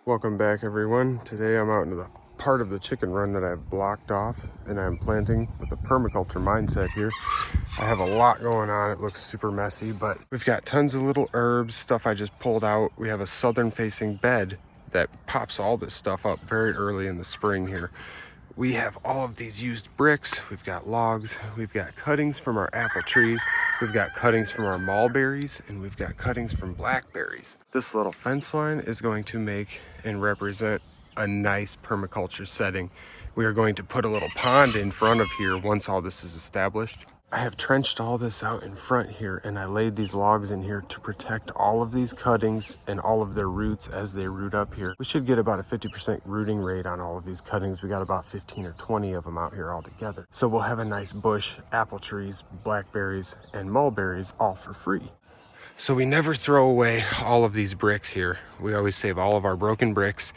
Welcome back, everyone. Today I'm out into the part of the chicken run that I've blocked off, and I'm planting with the permaculture mindset here. I have a lot going on. It looks super messy, but we've got tons of little herbs, stuff I just pulled out. We have a southern facing bed that pops all this stuff up very early in the spring here. We have all of these used bricks, we've got logs, we've got cuttings from our apple trees, we've got cuttings from our mulberries, and we've got cuttings from blackberries. This little fence line is going to make and represent a nice permaculture setting. We are going to put a little pond in front of here once all this is established. I have trenched all this out in front here, and I laid these logs in here to protect all of these cuttings and all of their roots as they root up here. We should get about a 50% rooting rate on all of these cuttings. We got about 15 or 20 of them out here all together. So we'll have a nice bush, apple trees, blackberries, and mulberries all for free. So we never throw away all of these bricks here. We always save all of our broken bricks,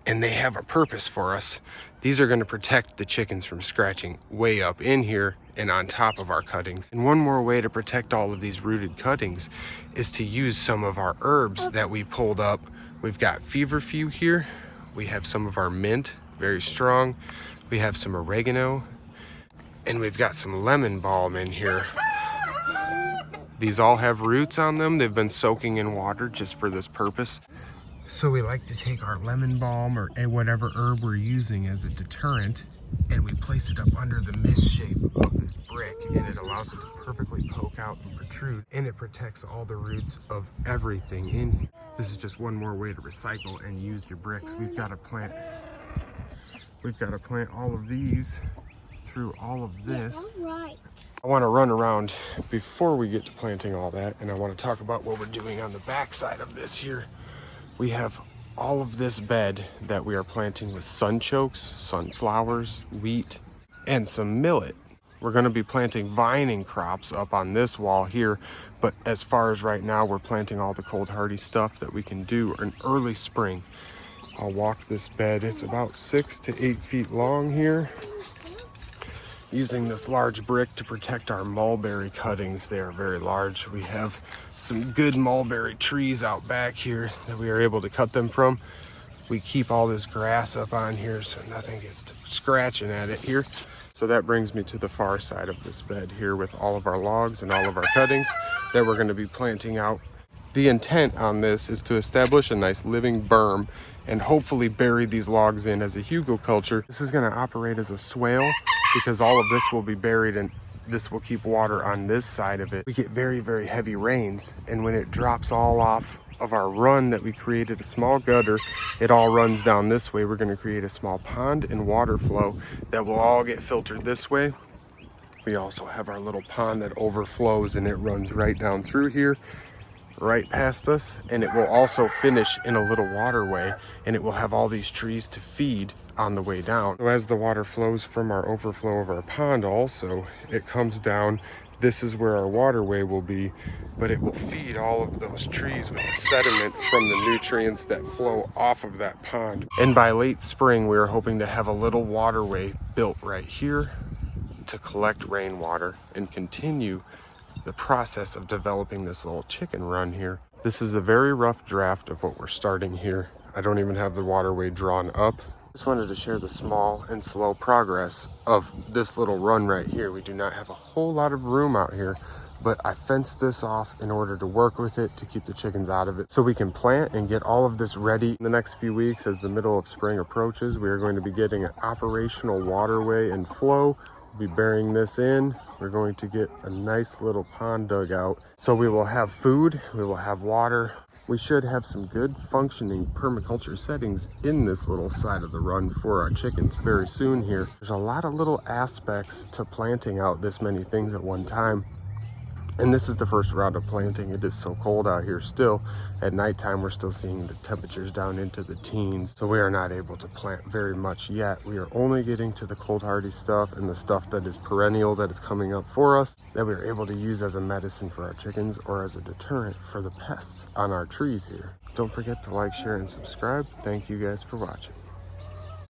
and they have a purpose for us. These are going to protect the chickens from scratching way up in here and on top of our cuttings. And one more way to protect all of these rooted cuttings is to use some of our herbs that we pulled up. We've got feverfew here. We have some of our mint, very strong. We have some oregano, and we've got some lemon balm in here. These all have roots on them. They've been soaking in water just for this purpose. So we like to take our lemon balm or whatever herb we're using as a deterrent, and we place it up under the mist shape of this brick, and it allows it to perfectly poke out and protrude, and it protects all the roots of everything in here. This is just one more way to recycle and use your bricks. We've got to plant all of these through all of this. I want to run around before we get to planting all that, and I want to talk about what we're doing on the back side of this here. We have all of this bed that we are planting with sunchokes, sunflowers, wheat, and some millet. We're going to be planting vining crops up on this wall here, but as far as right now, we're planting all the cold hardy stuff that we can do in early spring. I'll walk this bed. It's about 6 to 8 feet long here, using this large brick to protect our mulberry cuttings. They are very large. We have some good mulberry trees out back here that we are able to cut them from. We keep all this grass up on here so nothing gets to scratching at it here. So that brings me to the far side of this bed here with all of our logs and all of our cuttings that we're going to be planting out. The intent on this is to establish a nice living berm and hopefully bury these logs in as a hugelkultur. This is going to operate as a swale because all of this will be buried and this will keep water on this side of it. We get very, very heavy rains, and when it drops all off of our run that we created a small gutter, it all runs down this way. We're going to create a small pond and water flow that will all get filtered this way. We also have our little pond that overflows, and it runs right down through here, right past us, and it will also finish in a little waterway, and it will have all these trees to feed on the way down. So as the water flows from our overflow of our pond also, it comes down. This is where our waterway will be, but it will feed all of those trees with the sediment from the nutrients that flow off of that pond. And by late spring, we are hoping to have a little waterway built right here to collect rainwater and continue the process of developing this little chicken run here. This is the very rough draft of what we're starting here. I don't even have the waterway drawn up. Just wanted to share the small and slow progress of this little run right here. We do not have a whole lot of room out here, but I fenced this off in order to work with it to keep the chickens out of it so we can plant and get all of this ready. In the next few weeks, as the middle of spring approaches, we are going to be getting an operational waterway and flow. We'll be burying this in. We're going to get a nice little pond dug out. So we will have food, we will have water. We should have some good functioning permaculture settings in this little side of the run for our chickens very soon here. There's a lot of little aspects to planting out this many things at one time. And this is the first round of planting. It is so cold out here still. At nighttime, we're still seeing the temperatures down into the teens. So we are not able to plant very much yet. We are only getting to the cold hardy stuff and the stuff that is perennial that is coming up for us that we are able to use as a medicine for our chickens or as a deterrent for the pests on our trees here. Don't forget to like, share, and subscribe. Thank you guys for watching.